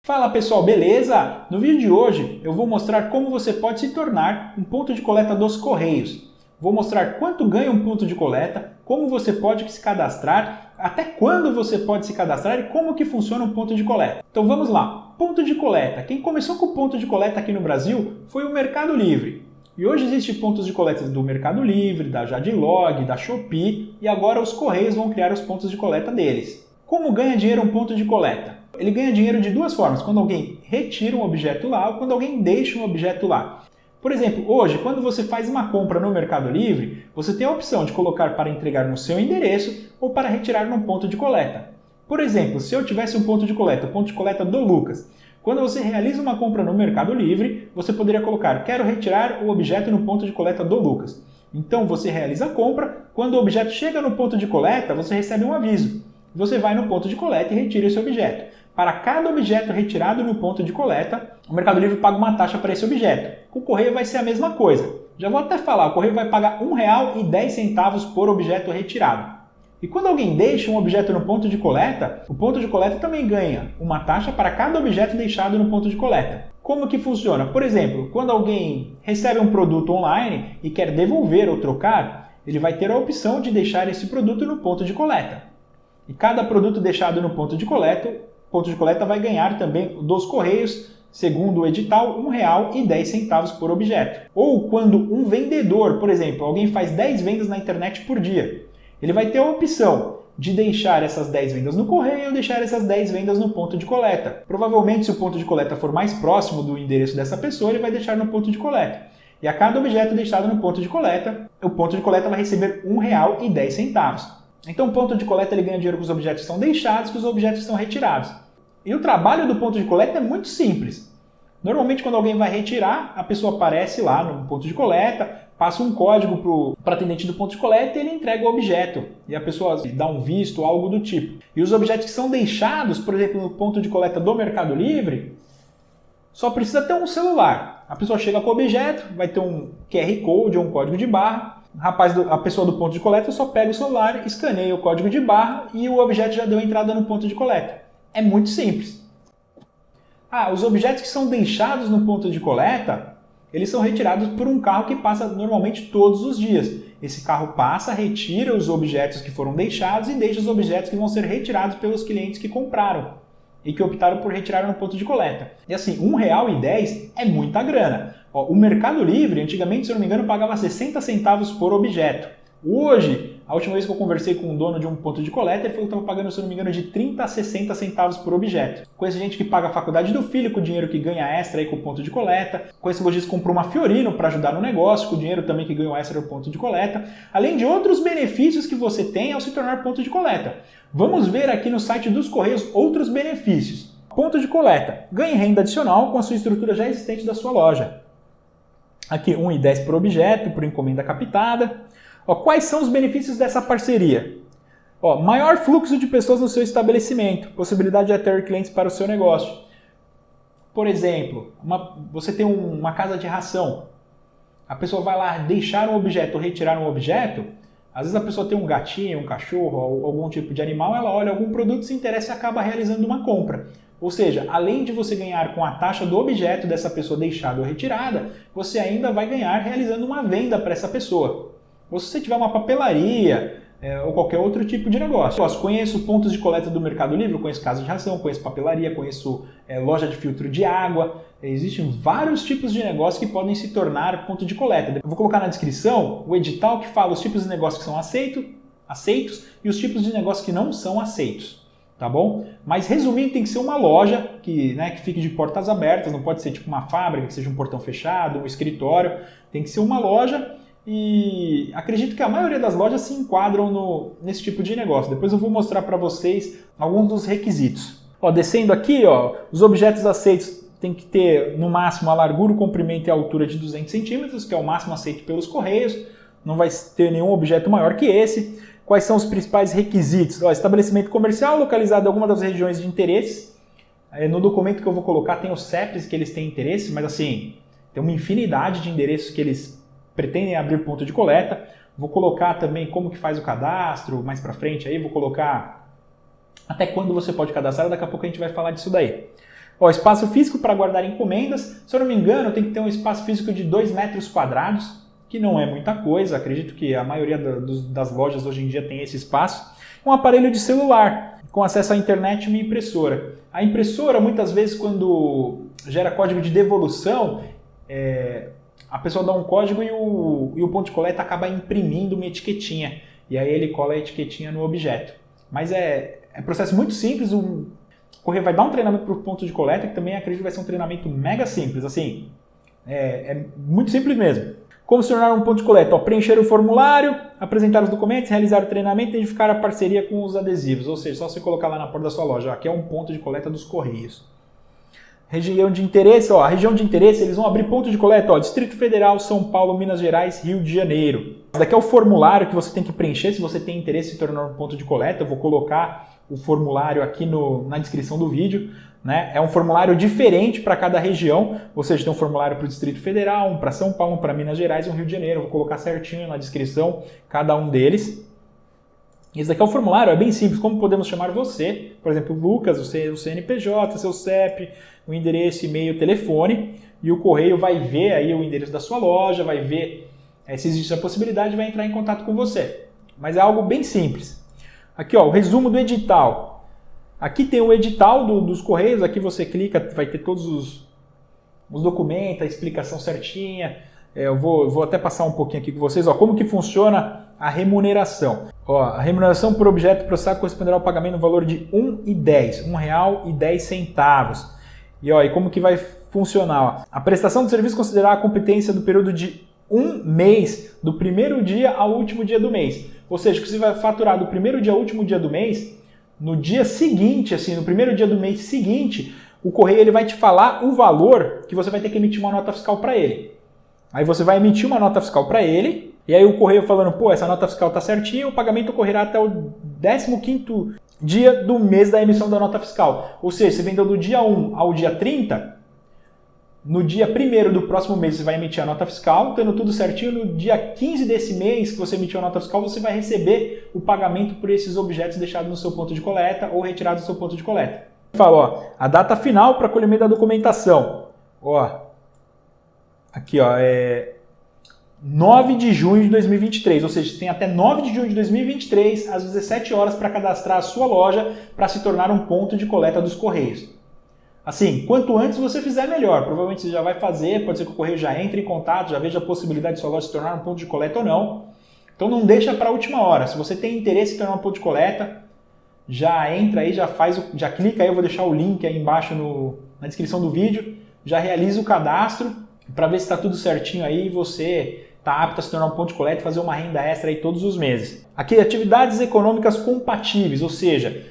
Fala pessoal, beleza? No vídeo de hoje eu vou mostrar como você pode se tornar um ponto de coleta dos Correios. Vou mostrar quanto ganha um ponto de coleta, como você pode se cadastrar, até quando você pode se cadastrar e como que funciona um ponto de coleta. Então vamos lá, ponto de coleta. Quem começou com o ponto de coleta aqui no Brasil foi o Mercado Livre. E hoje existem pontos de coleta do Mercado Livre, da Jadlog, da Shopee e agora os Correios vão criar os pontos de coleta deles. Como ganha dinheiro um ponto de coleta? Ele ganha dinheiro de duas formas, quando alguém retira um objeto lá ou quando alguém deixa um objeto lá. Por exemplo, hoje, quando você faz uma compra no Mercado Livre, você tem a opção de colocar para entregar no seu endereço ou para retirar num ponto de coleta. Por exemplo, se eu tivesse um ponto de coleta, o ponto de coleta do Lucas, quando você realiza uma compra no Mercado Livre, você poderia colocar, quero retirar o objeto no ponto de coleta do Lucas. Então você realiza a compra, quando o objeto chega no ponto de coleta, você recebe um aviso. Você vai no ponto de coleta e retira esse objeto. Para cada objeto retirado no ponto de coleta, o Mercado Livre paga uma taxa para esse objeto. Com o Correio vai ser a mesma coisa. Já vou até falar, o Correio vai pagar R$ 1,10 por objeto retirado. E quando alguém deixa um objeto no ponto de coleta, o ponto de coleta também ganha uma taxa para cada objeto deixado no ponto de coleta. Como que funciona? Por exemplo, quando alguém recebe um produto online e quer devolver ou trocar, ele vai ter a opção de deixar esse produto no ponto de coleta. E cada produto deixado no ponto de coleta vai ganhar também dos Correios, segundo o edital, R$ 1,10 por objeto. Ou quando um vendedor, por exemplo, alguém faz 10 vendas na internet por dia, ele vai ter a opção de deixar essas 10 vendas no correio ou deixar essas 10 vendas no ponto de coleta. Provavelmente, se o ponto de coleta for mais próximo do endereço dessa pessoa, ele vai deixar no ponto de coleta. E a cada objeto deixado no ponto de coleta, o ponto de coleta vai receber R$ 1,10. Então o ponto de coleta ele ganha dinheiro com os objetos que são deixados, com os objetos que são retirados. E o trabalho do ponto de coleta é muito simples. Normalmente quando alguém vai retirar, a pessoa aparece lá no ponto de coleta, passa um código para o atendente do ponto de coleta e ele entrega o objeto. E a pessoa dá um visto, algo do tipo. E os objetos que são deixados, por exemplo, no ponto de coleta do Mercado Livre, só precisa ter um celular. A pessoa chega com o objeto, vai ter um QR Code ou um código de barra. A pessoa do ponto de coleta só pega o celular, escaneia o código de barra e o objeto já deu entrada no ponto de coleta. É muito simples. Os objetos que são deixados no ponto de coleta, eles são retirados por um carro que passa normalmente todos os dias. Esse carro passa, retira os objetos que foram deixados e deixa os objetos que vão ser retirados pelos clientes que compraram e que optaram por retirar no ponto de coleta. E assim, R$ 1,10 é muita grana. O Mercado Livre, antigamente, se eu não me engano, pagava 60 centavos por objeto. Hoje, a última vez que eu conversei com um dono de um ponto de coleta, ele falou que estava pagando, se eu não me engano, de 30 a 60 centavos por objeto. Conheço gente que paga a faculdade do filho com o dinheiro que ganha extra aí com o ponto de coleta. Conheço lojista que comprou uma Fiorino para ajudar no negócio, com o dinheiro também que ganhou extra no ponto de coleta. Além de outros benefícios que você tem ao se tornar ponto de coleta. Vamos ver aqui no site dos Correios outros benefícios. Ponto de coleta. Ganhe renda adicional com a sua estrutura já existente da sua loja. Aqui, R$ 1,10 por objeto, por encomenda captada. Quais são os benefícios dessa parceria? Maior fluxo de pessoas no seu estabelecimento, possibilidade de atrair clientes para o seu negócio. Por exemplo, você tem uma casa de ração. A pessoa vai lá deixar um objeto ou retirar um objeto. Às vezes a pessoa tem um gatinho, um cachorro, algum tipo de animal, ela olha algum produto, se interessa e acaba realizando uma compra. Ou seja, além de você ganhar com a taxa do objeto dessa pessoa deixada ou retirada, você ainda vai ganhar realizando uma venda para essa pessoa. Ou se você tiver uma papelaria ou qualquer outro tipo de negócio. Eu conheço pontos de coleta do Mercado Livre, eu conheço casa de ração, conheço papelaria, conheço loja de filtro de água. Existem vários tipos de negócios que podem se tornar ponto de coleta. Eu vou colocar na descrição o edital que fala os tipos de negócios que são aceitos e os tipos de negócios que não são aceitos. Tá bom? Mas resumindo, tem que ser uma loja que fique de portas abertas, não pode ser tipo uma fábrica, que seja um portão fechado, um escritório. Tem que ser uma loja e acredito que a maioria das lojas se enquadram nesse tipo de negócio. Depois eu vou mostrar para vocês alguns dos requisitos. Descendo aqui, os objetos aceitos tem que ter no máximo a largura, o comprimento e a altura de 200 centímetros, que é o máximo aceito pelos Correios. Não vai ter nenhum objeto maior que esse. Quais são os principais requisitos? Estabelecimento comercial localizado em alguma das regiões de interesse. No documento que eu vou colocar tem os CEPs que eles têm interesse, mas assim, tem uma infinidade de endereços que eles pretendem abrir ponto de coleta. Vou colocar também como que faz o cadastro, mais para frente aí, vou colocar até quando você pode cadastrar, daqui a pouco a gente vai falar disso daí. Ó, espaço físico para guardar encomendas. Se eu não me engano, tem que ter um espaço físico de 2 metros quadrados, que não é muita coisa. Acredito que a maioria das lojas hoje em dia tem esse espaço. Um aparelho de celular, com acesso à internet e uma impressora. A impressora, muitas vezes, quando gera código de devolução, a pessoa dá um código e o ponto de coleta acaba imprimindo uma etiquetinha. E aí ele cola a etiquetinha no objeto. Mas é um processo muito simples. O correio vai dar um treinamento para o ponto de coleta, que também acredito que vai ser um treinamento mega simples. Assim, é muito simples mesmo. Como se tornar um ponto de coleta? Ó, preencher o formulário, apresentar os documentos, realizar o treinamento e identificar a parceria com os adesivos. Ou seja, só você colocar lá na porta da sua loja. Ó, aqui é um ponto de coleta dos Correios. Região de interesse, ó, a região de interesse, eles vão abrir ponto de coleta, ó, Distrito Federal, São Paulo, Minas Gerais, Rio de Janeiro. Esse daqui é o formulário que você tem que preencher se você tem interesse em se tornar um ponto de coleta. Eu vou colocar o formulário aqui na descrição do vídeo. Né? É um formulário diferente para cada região, ou seja, tem um formulário para o Distrito Federal, um para São Paulo, um para Minas Gerais e um Rio de Janeiro. Eu vou colocar certinho na descrição cada um deles. Esse daqui é o formulário, é bem simples. Como podemos chamar você? Por exemplo, Lucas, o CNPJ, seu CEP, o endereço, e-mail, telefone, e o correio vai ver aí o endereço da sua loja, vai ver se existe a possibilidade, vai entrar em contato com você. Mas é algo bem simples. Aqui, ó, o resumo do edital. Aqui tem o edital dos Correios, aqui você clica, vai ter todos os documentos, a explicação certinha. Eu vou até passar um pouquinho aqui com vocês, ó, como que funciona a remuneração. Ó, a remuneração por objeto processado corresponderá ao pagamento no valor de R$ 1,10, R$ 1,10. E, ó, e como que vai funcionar? Ó? A prestação do serviço considerará a competência do período de um mês, do primeiro dia ao último dia do mês. Ou seja, que você vai faturar do primeiro dia ao último dia do mês. No dia seguinte, assim, no primeiro dia do mês seguinte, o correio ele vai te falar o valor que você vai ter que emitir uma nota fiscal para ele. Aí você vai emitir uma nota fiscal para ele, e aí o correio falando, pô, essa nota fiscal tá certinha, o pagamento ocorrerá até o 15º dia do mês da emissão da nota fiscal. Ou seja, você vendeu do dia 1 ao dia 30, no dia 1º do próximo mês você vai emitir a nota fiscal, tendo tudo certinho, no dia 15 desse mês que você emitiu a nota fiscal, você vai receber o pagamento por esses objetos deixados no seu ponto de coleta ou retirados do seu ponto de coleta. Fala, ó, a data final para colhimento da documentação. Ó, aqui, ó, 9 de junho de 2023, ou seja, tem até 9 de junho de 2023, às 17 horas, para cadastrar a sua loja para se tornar um ponto de coleta dos Correios. Assim, quanto antes você fizer, melhor. Provavelmente você já vai fazer, pode ser que o correio já entre em contato, já veja a possibilidade de sua loja se tornar um ponto de coleta ou não. Então não deixa para a última hora. Se você tem interesse em se tornar um ponto de coleta, já entra aí, já clica aí, eu vou deixar o link aí embaixo na descrição do vídeo, já realiza o cadastro para ver se está tudo certinho aí e você está apto a se tornar um ponto de coleta e fazer uma renda extra aí todos os meses. Aqui, atividades econômicas compatíveis, ou seja,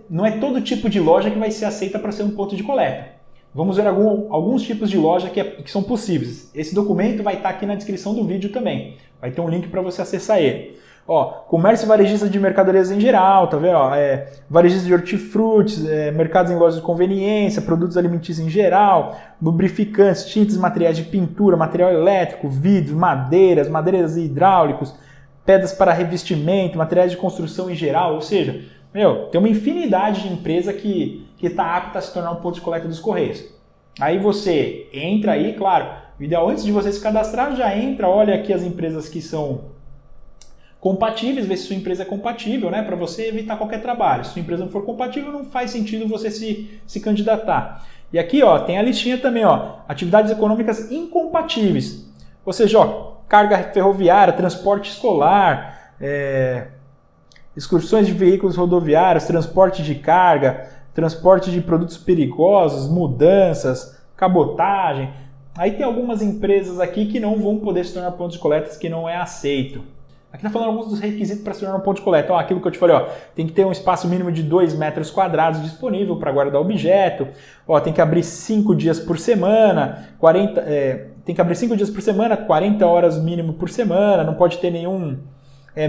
não é todo tipo de loja que vai ser aceita para ser um ponto de coleta. Vamos ver alguns tipos de loja que são possíveis. Esse documento vai estar aqui na descrição do vídeo também. Vai ter um link para você acessar ele. Ó, comércio varejista de mercadorias em geral, tá vendo? Ó, varejista de hortifrutis, mercados em lojas de conveniência, produtos alimentícios em geral, lubrificantes, tintas, materiais de pintura, material elétrico, vidros, madeiras hidráulicos, pedras para revestimento, materiais de construção em geral, ou seja, tem uma infinidade de empresa que está apta a se tornar um ponto de coleta dos Correios. Aí você entra aí, claro, o ideal antes de você se cadastrar, já entra, olha aqui as empresas que são compatíveis, vê se sua empresa é compatível, né, para você evitar qualquer trabalho. Se sua empresa não for compatível, não faz sentido você se candidatar. E aqui, ó, tem a listinha também, ó, atividades econômicas incompatíveis. Ou seja, ó, carga ferroviária, transporte escolar, excursões de veículos rodoviários, transporte de carga, transporte de produtos perigosos, mudanças, cabotagem. Aí tem algumas empresas aqui que não vão poder se tornar pontos de coleta, que não é aceito. Aqui está falando alguns dos requisitos para se tornar um ponto de coleta. Ó, aquilo que eu te falei, ó, tem que ter um espaço mínimo de 2 metros quadrados disponível para guardar objeto. Ó, tem que abrir 5 dias por semana, 40 horas mínimo por semana, não pode ter nenhum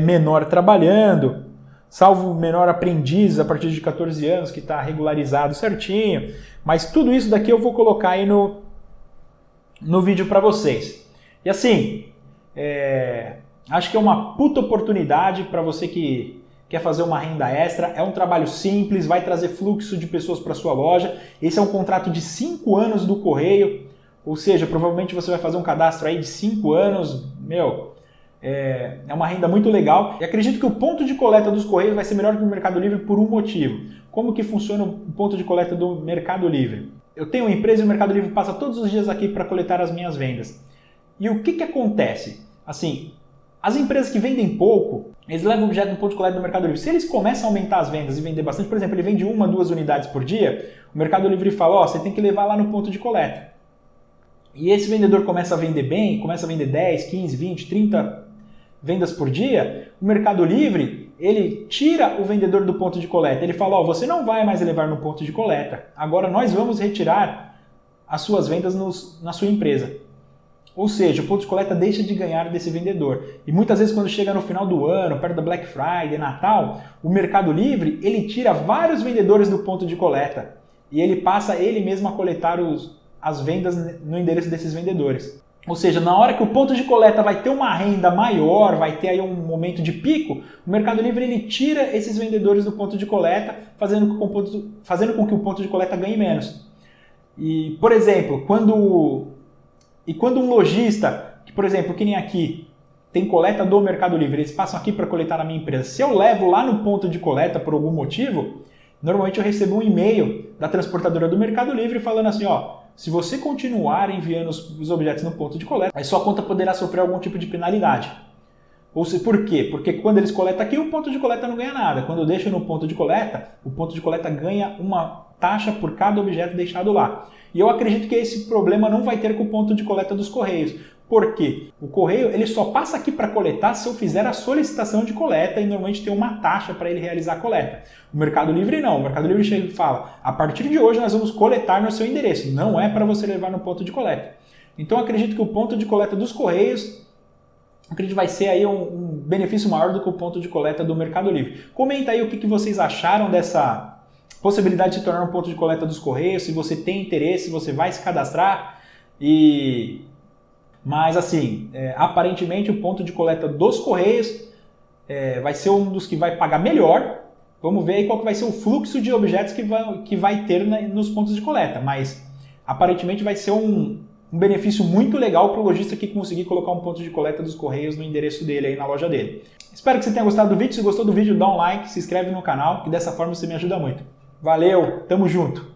menor trabalhando, salvo menor aprendiz a partir de 14 anos que está regularizado certinho. Mas tudo isso daqui eu vou colocar aí no vídeo para vocês. E assim, acho que é uma puta oportunidade para você que quer fazer uma renda extra, é um trabalho simples, vai trazer fluxo de pessoas para sua loja. Esse é um contrato de 5 anos do correio, ou seja, provavelmente você vai fazer um cadastro aí de 5 anos, é uma renda muito legal. E acredito que o ponto de coleta dos correios vai ser melhor que o Mercado Livre por um motivo. Como que funciona o ponto de coleta do Mercado Livre? Eu tenho uma empresa e o Mercado Livre passa todos os dias aqui para coletar as minhas vendas. E o que acontece? Assim, as empresas que vendem pouco, eles levam o objeto no ponto de coleta do Mercado Livre. Se eles começam a aumentar as vendas e vender bastante, por exemplo, ele vende 1, 2 unidades por dia, o Mercado Livre fala, ó, você tem que levar lá no ponto de coleta. E esse vendedor começa a vender bem, começa a vender 10, 15, 20, 30 vendas por dia, o Mercado Livre, ele tira o vendedor do ponto de coleta. Ele fala, ó, você não vai mais levar no ponto de coleta, agora nós vamos retirar as suas vendas na sua empresa. Ou seja, o ponto de coleta deixa de ganhar desse vendedor. E muitas vezes quando chega no final do ano, perto da Black Friday, Natal, o Mercado Livre, ele tira vários vendedores do ponto de coleta. E ele passa ele mesmo a coletar as vendas no endereço desses vendedores. Ou seja, na hora que o ponto de coleta vai ter uma renda maior, vai ter aí um momento de pico, o Mercado Livre ele tira esses vendedores do ponto de coleta, fazendo com que o ponto de coleta ganhe menos. E, por exemplo, quando um lojista, que por exemplo, que nem aqui, tem coleta do Mercado Livre, eles passam aqui para coletar na minha empresa. Se eu levo lá no ponto de coleta por algum motivo, normalmente eu recebo um e-mail da transportadora do Mercado Livre falando assim, ó, se você continuar enviando os objetos no ponto de coleta, aí sua conta poderá sofrer algum tipo de penalidade. Ou seja, por quê? Porque quando eles coletam aqui, o ponto de coleta não ganha nada. Quando eu deixo no ponto de coleta, o ponto de coleta ganha uma taxa por cada objeto deixado lá. E eu acredito que esse problema não vai ter com o ponto de coleta dos Correios. Por quê? O Correio ele só passa aqui para coletar se eu fizer a solicitação de coleta e normalmente tem uma taxa para ele realizar a coleta. O Mercado Livre não. O Mercado Livre chega e fala, a partir de hoje nós vamos coletar no seu endereço. Não é para você levar no ponto de coleta. Então eu acredito que o ponto de coleta dos Correios acredito vai ser aí um benefício maior do que o ponto de coleta do Mercado Livre. Comenta aí o que vocês acharam dessa possibilidade de se tornar um ponto de coleta dos Correios, se você tem interesse, se você vai se cadastrar. Mas assim, aparentemente o ponto de coleta dos Correios vai ser um dos que vai pagar melhor. Vamos ver aí qual que vai ser o fluxo de objetos que vai ter nos pontos de coleta. Mas aparentemente vai ser um benefício muito legal para o lojista que conseguir colocar um ponto de coleta dos Correios no endereço dele, aí na loja dele. Espero que você tenha gostado do vídeo. Se gostou do vídeo, dá um like, se inscreve no canal, que dessa forma você me ajuda muito. Valeu, tamo junto!